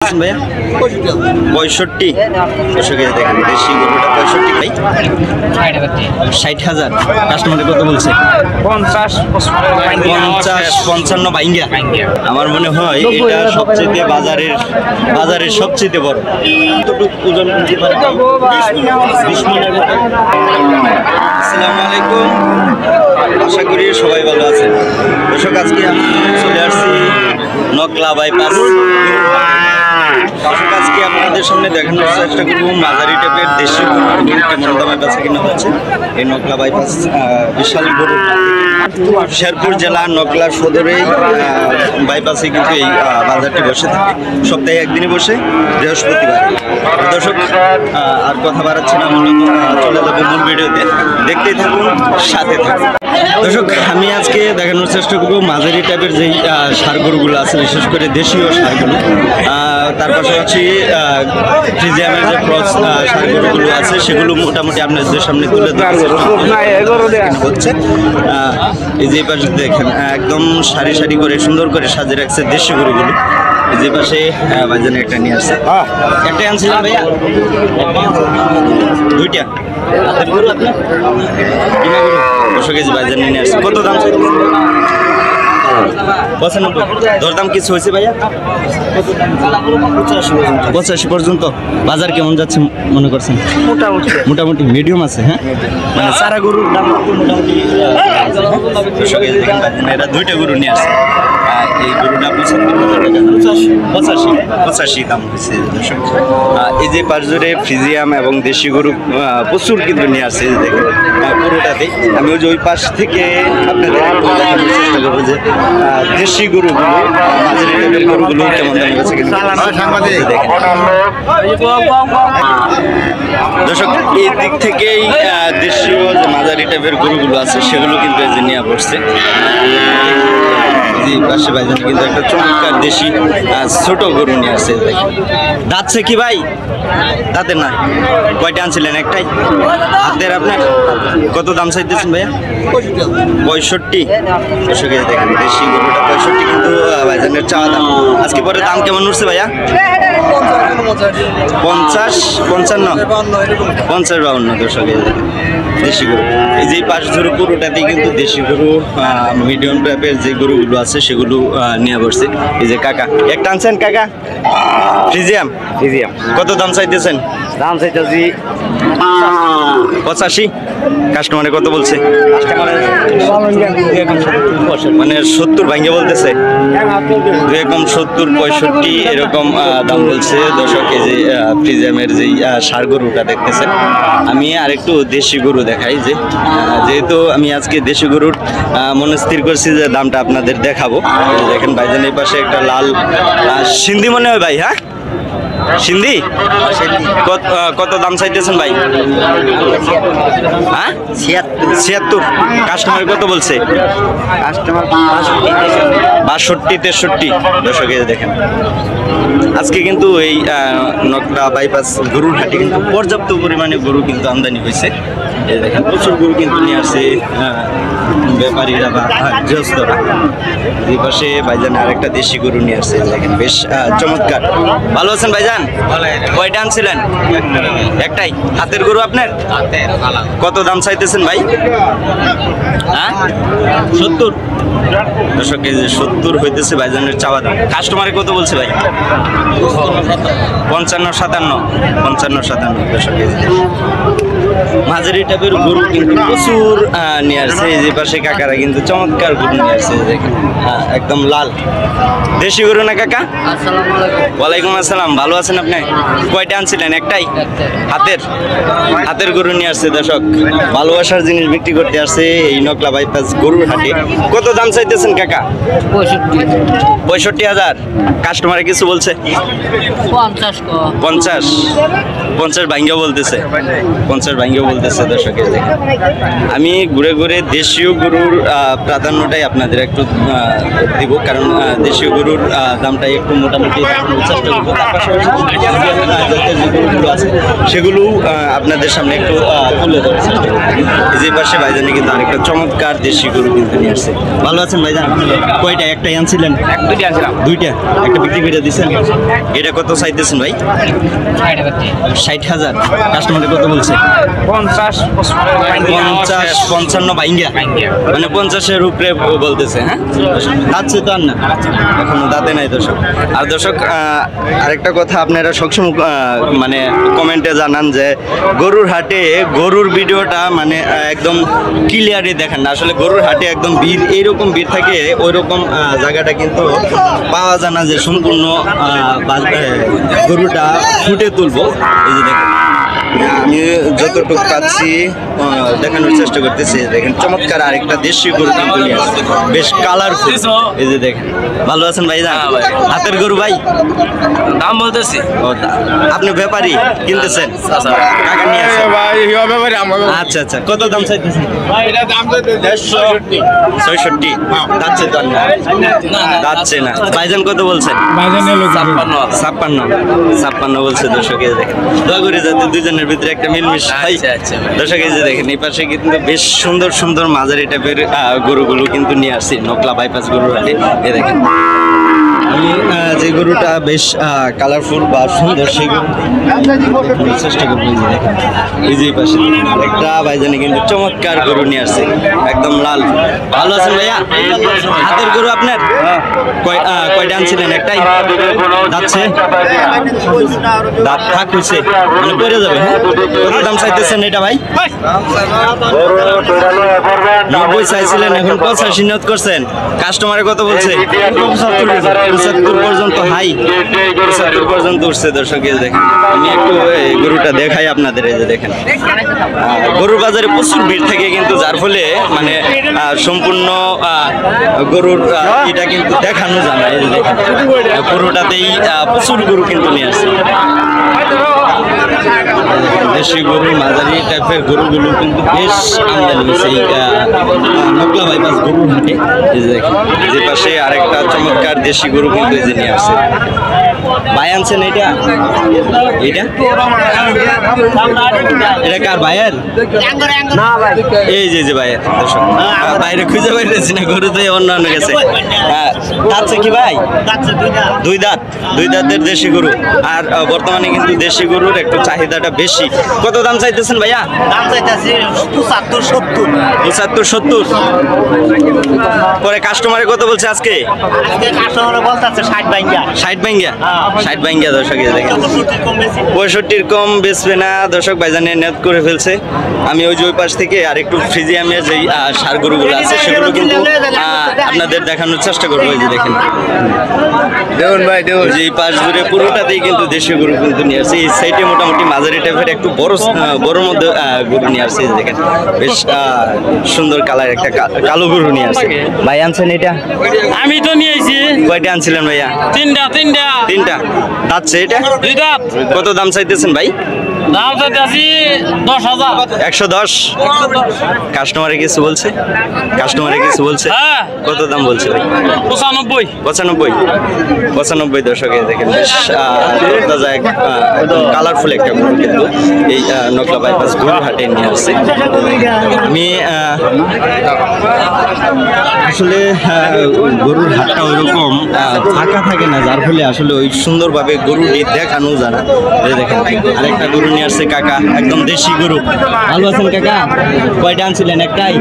ভাইয়া 65 দেখেন দেশি গরুটা 65 ভাই 60,000 কাস্টমারে কত বলছে 50-55 ভাইঙ্গা। আমার মনে হয় এটা সবচেয়ে বাজারের সবচেয়ে বড়। কতটুকু ওজন করতে পারে? 20 মণের মতো। আসসালামু আলাইকুম, আশা করি সবাই ভালো আছেন। দর্শক, আজকে আমি চলে আসছি নকলা বাইপাস। আজকে আপনাদের সামনে দেখানোর চেষ্টা করবো মাঝারি টাইপের দেশি গরু কেমন দামে বেচা কিনা হচ্ছে এই নকলা বাইপাস বিশাল গরু। শেরপুর জেলা নকলা সদরেই বাইপাসে কিন্তু এই বাজারটি বসে থাকে। সপ্তাহে একদিনই বসে, বৃহস্পতিবার। দর্শক, আর কথা বাড়াচ্ছি না, মূলত চলে যাবো মূল ভিডিওতে। দেখতেই থাকুন, সাথে থাকুন। দর্শক, আমি আজকে দেখানোর চেষ্টা করবো মাঝারি টাইপের যেই ষাঁড় গরুগুলো আছে, বিশেষ করে দেশীয় ষাঁড়গুলো। তার পাশাপাশি ফ্রিজিয়ামের যে ক্রস ষাঁড় গরুগুলো আছে সেগুলো মোটামুটি আপনাদের সামনে তুলে হচ্ছে। এই যে পাশে দেখেন একদম সারি সারি করে সুন্দর করে সাজিয়ে রাখছে দেশি গরুগুলো। যে পাশে ভাইজান একটা নিয়ে আসছে, একটাই আনছিলাম ভাইয়া, দুইটা গরু আপনার কিনা গরু 200 কেজি ভাইজান নিয়ে আসছে। কত দাম? 95। দরদাম কিছু হয়েছে ভাইয়া? 85 পর্যন্ত। বাজার কেমন যাচ্ছে মনে করছেন? মোটামুটি মিডিয়াম আছে। হ্যাঁ, মানে সারা গরুর দাম মোটামুটি 200 কেজি। এরা দুইটা গরু নিয়ে আসছে। এই গরুটা 85 দাম হয়েছে। এই যে পাঁচ জোরে ফ্রিজিয়াম এবং দেশি গরু প্রচুর কিন্তু নিয়ে আসছে। দেখেন পুরোটাতে আমি ওই যে ওই পাশ থেকে আপনাদের দেখানোর চেষ্টা করবো যে দেশি গরুগুলো মাঝারি টাইপের গরুগুলো কেমন দাম গেছে। দর্শক, এই দিক থেকেই দেশীয় যে মাঝারি টাইপের গরুগুলো আছে সেগুলো কিন্তু এই যে নিয়ে বসছে। পাশে ভাইজান কিন্তু একটা চমৎকার দেশি ছোট গরু নিয়ে আসছে। দাঁতছে কি ভাই? দাঁতের না? কয়টা আনছিলেন? একটাই হাতের। আপনার কত দাম চাইতেছেন ভাইয়া? 65। দেখেন দেশি গরুটা 65 কিন্তু ভাইজানের চাওয়া দাম। আজকে পরে দাম কেমন উঠছে ভাইয়া? 50, 55, 50-52। দেশি গরু এই যে পাশ ধরে পুরোটাতেই কিন্তু দেশি গরু মিডিয়াম টাইপের যে গরুগুলো আছে সেগুলো নিয়ে বসছে। এই যে কাকা একটা আনছেন, কাকা ফ্রিজিয়াম। কত দাম চাইতেছেন? দাম চাইতেছি 85। কাস্টমারে কত বলছে? মানে 70 ভাঙ্গে বলতেছে। 70-65 এরকম দাম বলছে। দর্শক, এই যে ফ্রিজিয়ামের যেই ষাঁড় গরুটা দেখতেছেন, আমি আরেকটু দেশি গরু দেখাই। যে যেহেতু আমি আজকে দেশি গরুর মনে স্থির করছি যে দামটা আপনাদের দেখাবো। দেখেন ভাইজান এই পাশে একটা লাল সিন্ধি মনে হয় ভাই। হ্যাঁ, সিন্ধি। কত দাম চাইতেছেন ভাই? হ্যাঁ, 76। কাস্টমার কত বলছে? 62-63। দর্শক, দেখেন আজকে কিন্তু এই নকলা বাইপাস গরুর হাটে কিন্তু পর্যাপ্ত পরিমাণে গরু কিন্তু আমদানি হয়েছে। এই দেখেন প্রচুর গরু কিন্তু নিয়ে আসছে ব্যাপারীরা বা গৃহস্থরা। এই পাশে ভাইজান আরেকটা দেশি গরু নিয়ে আসছে। দেখেন বেশ চমৎকার। ভালো আছেন ভাইজান? কয়টা আনছিলেন? একটাই। হাতের গরু আপনার? কত দাম চাইতেছেন ভাই? হ্যাঁ, 70। দর্শক, এই যে 70 হইতেছে ভাইজানের চাওয়া দাম। কাস্টমারে কত বলছে ভাই? 55-57। দর্শক, মাঝারি টাইপের গরু কিন্তু প্রচুর নিয়ে আসছে। এই যে পাশে কাকারা কিন্তু চমৎকার গরু নিয়ে আসছে। দেখেন একদম লাল দেশি গরু না কাকা? ওয়ালাইকুম আসসালাম। ভালো আছেন আপনি? কয়টা আনছিলেন? একটাই। হাতের গরু নিয়ে আসছে। দর্শক, ভালোবাসার জিনিস বিক্রি করতে আসছে এই নকলা বাইপাস গরুর হাটে। কত দাম চাইতেছেন কাকা? 65,000। কাস্টমারে কিছু বলছে? 50 ভাঙ্গেও বলতেছে। 50 ভাঙ্গেও বলতেছে। দর্শক, আমি ঘুরে ঘুরে দেশীয় গরুর প্রাধান্যটাই আপনাদের একটু দিব, কারণ দেশীয় গরুর দামটাই একটু মোটামুটি চেষ্টা করবো। তার পাশাপাশি যেগুলো আছে সেগুলো আপনাদের সামনে একটু তুলে ধরছি। যে পাশে ভাইজানে কিন্তু আরেকটা চমৎকার দেশি গরু কিন্তু নিয়ে আসছে। ভালো আছেন ভাইজান? কয়টা? একটাই আনছিলেন? দুইটা। একটা বিক্রি করে দিচ্ছেন? এটা কত চাইতেছেন ভাই? 60,000। কাস্টমারে কত বলছে? 50-55 বাইঙ্গা, মানে 50-এর উপরে বলতেছে। হ্যাঁ, দাঁতছে তো আর না, এখনো দাঁতে নাই দর্শক। আর দর্শক আরেকটা কথা, আপনারা সবসময় মানে কমেন্টে জানান যে গরুর হাটে গরুর ভিডিওটা মানে একদম ক্লিয়ারই দেখেন না। আসলে গরুর হাটে একদম ভিড়, এইরকম ভিড় থাকে, ওই রকম জায়গাটা কিন্তু পাওয়া যায় না যে সম্পূর্ণ গরুটা ফুটে তুলবো। এই যে দেখেন, আমি যতটুকু পাচ্ছি দেখানোর চেষ্টা করতেছি। দেখেন চমৎকার আরেকটা দেশি গরু কিন্তু নিয়ে আসছে, বেশ কালারফুল। এই যে দেখেন। ভালো আছেন ভাই? হাতের গরু ভাই? দাম বলতেছি। আপনি ব্যাপারী কিনতেছেন? টাকা নিয়ে আসেন? আচ্ছা আচ্ছা, কত দাম চাইতেছেন? 65। যাচ্ছে তো না, যাচ্ছে না। ভাইজান কত বলছেন? 56 বলছে। দর্শক এই দেখেন, দয়া করে যাতে দুজনের ভিতরে একটা মিলমিশ হয়। দর্শক এই যে দেখেন, এই পাশে কিন্তু বেশ সুন্দর সুন্দর মাঝারি টাইপের গরুগুলো কিন্তু নিয়ে আসছি নকলা বাইপাস গরুর হাটে। এ দেখেন, আমি যে গরুটা বেশ কালারফুল বা সুন্দর সেই গরু চেষ্টা করবো। এই যে পাশে একটা ভাইজানে কিন্তু চমৎকার গরু নিয়ে আসছে, একদম লাল। ভালো আছেন ভাইয়া? হাতের গরু আপনার? কয়টা আনছিলেন? একটাই? যাচ্ছে দাঁত থাক হয়েছে, মানে পড়ে যাবে। হ্যাঁ, কত দাম চাইতেছেন এটা ভাই? 90 চাইছিলেন, এখন 85 নিয়ত করছেন। কাস্টমারে কত বলছে? 75 পর্যন্ত। হাই 75 পর্যন্ত উঠছে। দর্শক এই দেখেন, আমি একটু গরুটা দেখাই আপনাদের। এই যে দেখেন, গরুর বাজারে প্রচুর ভিড় থাকে কিন্তু, যার ফলে মানে সম্পূর্ণ গরুর এটা কিন্তু দেখানো যায় না। এই যে দেখেন, গরুটাতেই প্রচুর গরু কিন্তু নিয়ে আসছে। দেশি গরু মাঝারি টাইপের গরুগুলো কিন্তু বেশ আমদানি হয়েছে এই নকলা বাইপাস গরুর হাটে। এই যে দেখেন, যে পাশে আরেকটা চমৎকার দেশি গরু কিন্তু এই যে নিয়ে আসছে। ভাই আনছেন এটা? এটা এটা কার ভাইয়ের? এই যে ভাইয়ের। দর্শক বাইরে খুঁজে পাইতেছি না, গরু তো অন্যান্য গেছে। দাঁতছে কি ভাই? দুই দাঁতের দেশি গরু। আর বর্তমানে কিন্তু দেশি গরুর একটু চাহিদাটা বেশি। কত দাম চাইতেছেন ভাইয়া? দাম চাইতেছি 75-70। পরে কাস্টমারে কত বলছে আজকে? কাস্টমারে বলতেছে 60 বাইঙ্গা। 60 বাইঙ্গা। দর্শক দেখেন, 65-র কম বেচবে না। দর্শক ভাইজানে নেট করে ফেলছে। আমি ওই যে ওই পাশ থেকে আর একটু ফ্রিজিয়ামের যেই সার গরুগুলো আছে সেগুলো কিন্তু আপনাদের দেখানোর চেষ্টা করবো। এই যে দেখেন, দেখুন ভাই, দেখুন যে এই পাশ জুড়ে পুরোটাতেই কিন্তু দেশীয় গরু কিন্তু নিয়ে আসছে। এই সাইডে মোটামুটি মাঝারি টাইপের একটু বড় মধ্যে গরু নিয়ে আসছে। দেখেন, বেশ সুন্দর কালার একটা কালো গরু নিয়ে আসছে। ভাই আনছেন এটা? আমি তো নিয়েছি। কয়টা আনছিলেন ভাইয়া? তিনটা। যাচ্ছে এটা? 2 দাঁত। কত দাম চাইতেছেন ভাই? দাম চাইতেছি 10,000। 110। কাস্টমারে কিছু বলছে? হ্যাঁ। কত দাম বলছে ভাই? 95। দর্শক দেখেন, বেশ তাজা একদম কালারফুল একটা গরু কিন্তু এই নকলা বাইপাস গরুর হাটে নিয়ে আসছে। আমি আসলে গরুর হাটটা ওইরকম ফাঁকা থাকে না, যার ফলে আসলে ওই সুন্দরভাবে গরুটি দেখানো যায় না। দেখেন, আরেকটা গরু নিয়ে আসছে কাকা, একদম দেশি গরু। ভালো আছেন কাকা? কয়টা আনছিলেন? একটাই।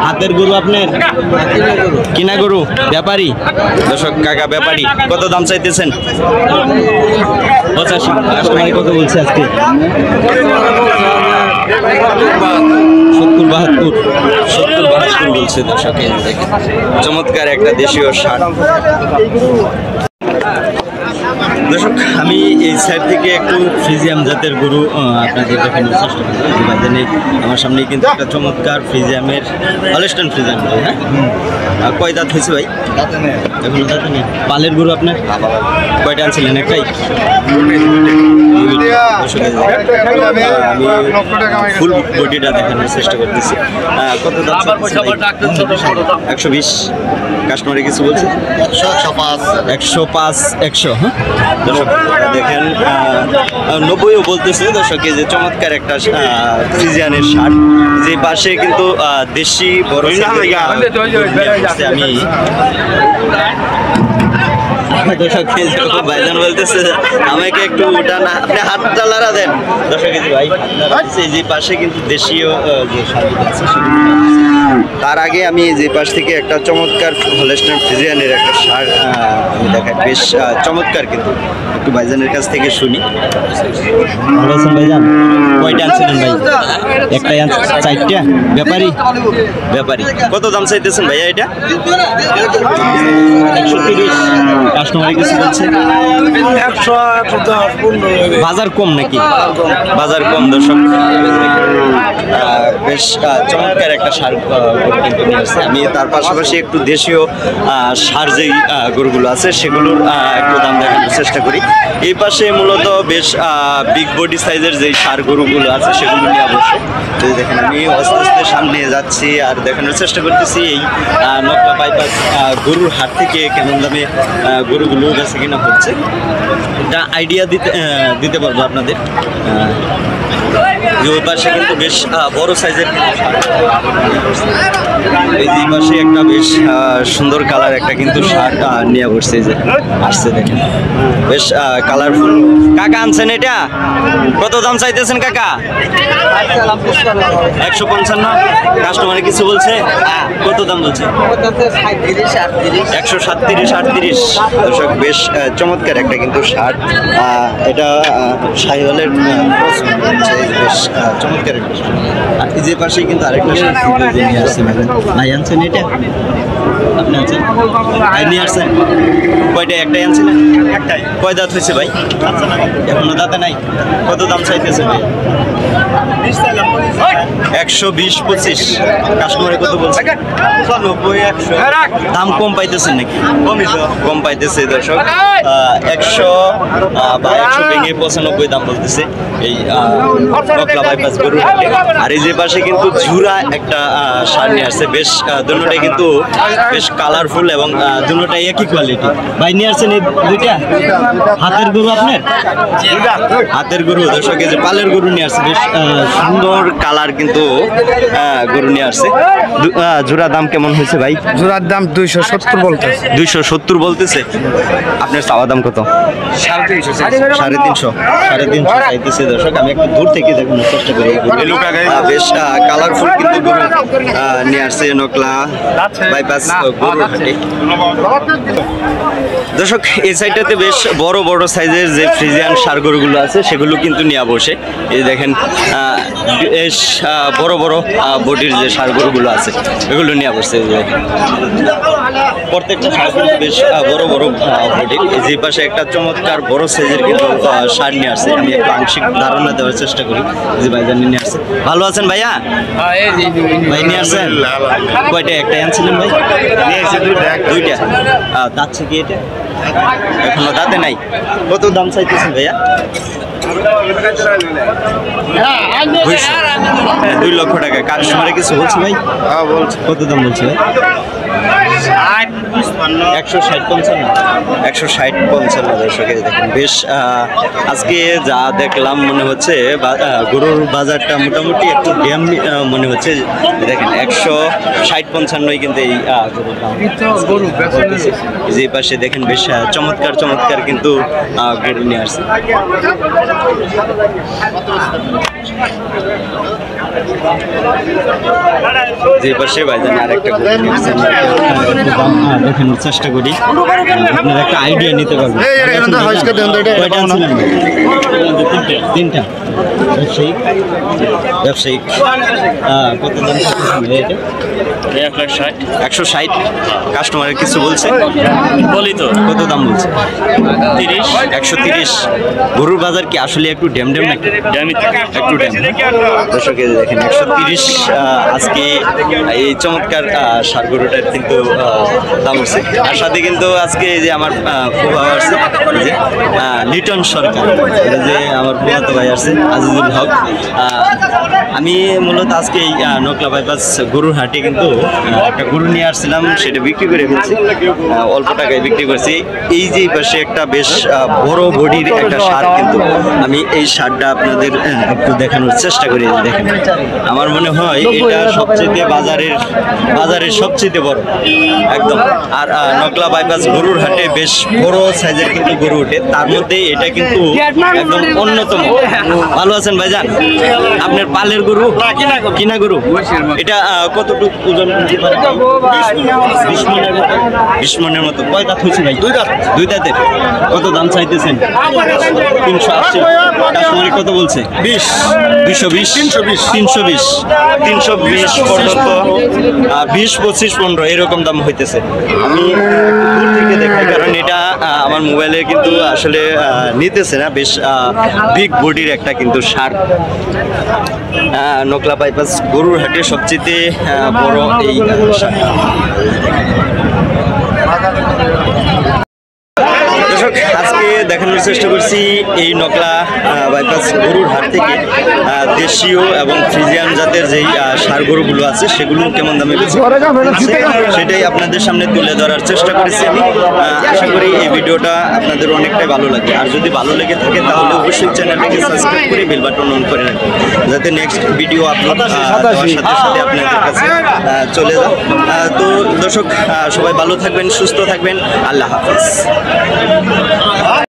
হাতের গরু আপনার? কিনা গরু? ব্যাপারী? দর্শক কাকা ব্যাপারী। কত দাম চাইতেছেন? 85। কাস্টমারে কত বলছে আজকে? 70-72 বলছে। দর্শক দেখেন, চমৎকার একটা দেশীয় ষাট। দর্শক আমি এই সাইড থেকে একটু ফ্রিজিয়াম জাতের গরু আপনাদের দেখানোর চেষ্টা করছি। আমার সামনে কিন্তু একটা চমৎকার ফ্রিজিয়ামের হলস্টাইন ফ্রিজিয়াম। হ্যাঁ, কয় দাঁত হয়েছে ভাই? এখনো দাঁত নেই। পালের গরু আপনার? কয়টা আনছিলেন? একটাই। আমি ফুল বডিটা দেখানোর চেষ্টা করতেছি। কত দাম? 120। কাস্টমারে কিছু বলছে? 105। 100। হ্যাঁ, দর্শক দেখেন 90ও বলতেছে দর্শক, এই যে চমৎকার একটা ফ্রিজিয়ানের ষাঁড়। যে পাশে কিন্তু দেশি বড় আমি দর্শক ভাইজান বলতেছে আমাকে একটু উঠান, আপনি হাতটা লড়া দেন। দর্শক ভাই যে পাশে কিন্তু দেশীয় যে ষাঁড়গুলো আছে সেগুলো। তার আগে আমি যে পাশ থেকে একটা চমৎকার হলস্টাইন ফ্রিজিয়ানের একটা ষাঁড় আমি দেখাই, বেশ চমৎকার, কিন্তু একটু ভাইজানের কাছ থেকে শুনি। ভালো আছেন ভাইজান? কয়টা আনছিলেন ভাই? একটাই আনছেন? 4টা? ব্যাপারী কত দাম চাইতেছেন ভাইয়া এটা? 130। কাস্টমারে কিছু বলছে? 110। বাজার কম নাকি? বাজার কম দর্শক। বেশ চমৎকার একটা ষাঁড় কিন্তু নিয়ে আসছে। আমি তার পাশাপাশি একটু দেশীয় ষাঁড় যেই গরুগুলো আছে সেগুলোর একটু দাম দেখানোর চেষ্টা করি। এই পাশে মূলত বেশ বিগ বডি সাইজের যেই ষাঁড় গরুগুলো আছে সেগুলো নিয়ে অবশ্যই দেখেন আমি আস্তে আস্তে সামনে যাচ্ছি আর দেখানোর চেষ্টা করতেছি এই নকলা বাইপাস গরুর হাট থেকে কেমন দামে গরুগুলো বেচা কিনা হচ্ছে, এটা আইডিয়া দিতে পারবো আপনাদের। যে ওই পাশে কিন্তু বেশ বড় সাইজের এই যে পাশে একটা বেশ সুন্দর কালার একটা কিন্তু শার্ট নিয়ে বসছে, যে আসছে দেখেন বেশ কালারফুল। কাকা আনছেন এটা? কত দাম চাইতেছেন কাকা? 155। কাস্টমারে কিছু বলছে? কত দাম বলছে? 137, 38। দর্শক বেশ চমৎকার একটা কিন্তু শার্ট, এটা শাহিওয়ালের বেশ চমৎকার একটা শার্ট। আর এই যে পাশে কিন্তু আরেকটা শার্ট নিয়ে আসছে ভাই আনছেন এটা? আপনি আনছেন? ভাই নিয়ে আসছেন? কয়টা? একটাই আনছিলেন? একটাই। কয় দাঁত হয়েছে ভাই? এখনো দাঁতে নাই। কত দাম চাইতেছে ভাই? 120, 25। কাস্টমারে কত বলছে? 90, 100। দাম কম পাইতেছেন নাকি? কম পাইতেছে দর্শক। 100 বা 100 ভেঙে 95 দাম বলতেছে এই নকলা বাইপাস গরুর হাটে। আর এই যে পাশে কিন্তু ঝুরা একটা ষাঁড় নিয়ে আসছে, বেশ দুটোটাই কিন্তু বেশ কালারফুল এবং দুটোটাই একই কোয়ালিটি। ভাই নিয়ে আসছেন এই দুইটা? হাতের গরু আপনার? হাতের গরু দর্শক, এই যে পালের গরু নিয়ে আসছে, বেশ সুন্দর কালার কিন্তু গরু নিয়ে আসছে। জোড়া দাম কেমন হয়েছে ভাই? জোড়ার দাম 270 বলতেছে। 270 বলতেছে। আপনার চাওয়া দাম কত? 350 চাইতেছে দর্শক। আমি একটু দূর থেকে দেখানোর চেষ্টা করি। বেশ কালারফুল কিন্তু গরু নিয়ে আসছে নকলা বাইপাস গরুর হাটে। দর্শক এই সাইডটাতে বেশ বড় বড় সাইজের যে ফ্রিজিয়ান ষাঁড় গরুগুলো আছে সেগুলো কিন্তু নিয়ে বসে। এই দেখেন বেশ বড় বড় বডির যে ষাঁড় গরুগুলো আছে এগুলো নিয়ে বসছে। প্রত্যেকটা ষাঁড় কিন্তু বেশ বড় বড় বডির। যে পাশে একটা চমৎকার বড় সাইজের কিন্তু ষাঁড় নিয়ে আসছে। আমি একটু আংশিক ধারণা দেওয়ার চেষ্টা করি যে ভাইজান নিয়ে আসছে। ভালো আছেন ভাইয়া? ভাই নিয়ে আসছেন? কয়টা? একটাই আনছিলেন ভাই? দুইটা। দাঁতছে কি এটা? এখনো দাঁতে নাই। কত দাম চাইতেছেন ভাইয়া? 2 লক্ষ টাকা। কাস্টমারে কিছু বলছে ভাই? বলছে। কত দাম বলছে ভাই? 160-55 দর্শক দেখেন বেশ আজকে যা দেখলাম মনে হচ্ছে গরুর বাজারটা মোটামুটি একটু ড্যাম মনে হচ্ছে। দেখেন 160-55 কিন্তু এই গরুর দাম। যে পাশে দেখেন বেশ চমৎকার চমৎকার কিন্তু গরু নিয়ে আসছে। যে পাশে ভাইজান আরেকটা গরু নিয়ে আসছে, দেখানোর চেষ্টা করি, আপনার একটা আইডিয়া নিতে পারবেন। তিনটা ব্যবসায়িক। কত দাম? 160। কাস্টমারের কিছু বলছে? বলি তো। কত দাম বলছে? 130। গরুর বাজার কি আসলে একটু ড্যাম নাকি? একটু ড্যাম। দর্শক দেখেন 130 আজকে এই চমৎকার ষাঁড় গরুটার কিন্তু দাম হচ্ছে। আর সাথে কিন্তু আজকে যে আমার প্রভাব আসছে যে লিটন সরকার, এটা যে আমার ফুফাতো ভাই আসছে আজিজুল হক। আমি মূলত আজকে এই নকলা বাইপাস গরুর হাটে কিন্তু একটা গরু নিয়ে আসছিলাম, সেটা বিক্রি করে ফেলছি, অল্প টাকায় বিক্রি করছি। এই যে পাশে একটা বেশ বড় বডির একটা ষাঁড়, কিন্তু আমি এই ষাঁড়টা আপনাদের একটু দেখানোর চেষ্টা করি। দেখেন, আমার মনে হয় এটা সবচেয়ে বাজারের সবচেয়ে বড় একদম। আর নকলা বাইপাস গরুর হাটে বেশ বড় সাইজের কিন্তু গরু ওঠে, তার মধ্যে এটা কিন্তু একদম অন্যতম। ভালো আছেন ভাইজান? আপনার পালের গরু, কিনা গরু, এটা কতটুকু ওজন? 20 মনের মতো। কয় দাঁত হয়েছে ভাই? 2 দাঁতের। কত দাম চাইতেছেন? 380। কাস্টমারে কত বলছে? 220, 320 পর্যন্ত, 20, 25, 15 এরকম দাম হইতেছে। আমি দূর থেকে দেখাই, কারণ এটা আমার মোবাইলে কিন্তু আসলে নিতেছে না। বেশ বিগ বডির একটা কিন্তু ষাঁড়। নকলা বাইপাস গরুর হাটে সবচেয়ে বড় এই ষাঁড়। দর্শক, আজকে দেখানোর চেষ্টা করছি এই নকলা বাইপাস গরুর হাট থেকে দেশীয় এবং ফ্রিজিয়ান জাতের যেই ষাঁড় গরুগুলো আছে সেগুলো কেমন দামে বেশি সেটাই আপনাদের সামনে তুলে ধরার চেষ্টা করেছি আমি। আশা করি এই ভিডিওটা আপনাদের অনেকটাই ভালো লাগে। আর যদি ভালো লেগে থাকে তাহলে অবশ্যই চ্যানেলটাকে সাবস্ক্রাইব করে বেল বাটন অন করে রাখবেন, যাতে নেক্সট ভিডিও আপলোড দেওয়ার সাথে সাথে আপনাদের কাছে চলে যায়। তো দর্শক, সবাই ভালো থাকবেন, সুস্থ থাকবেন। আল্লাহ হাফেজ।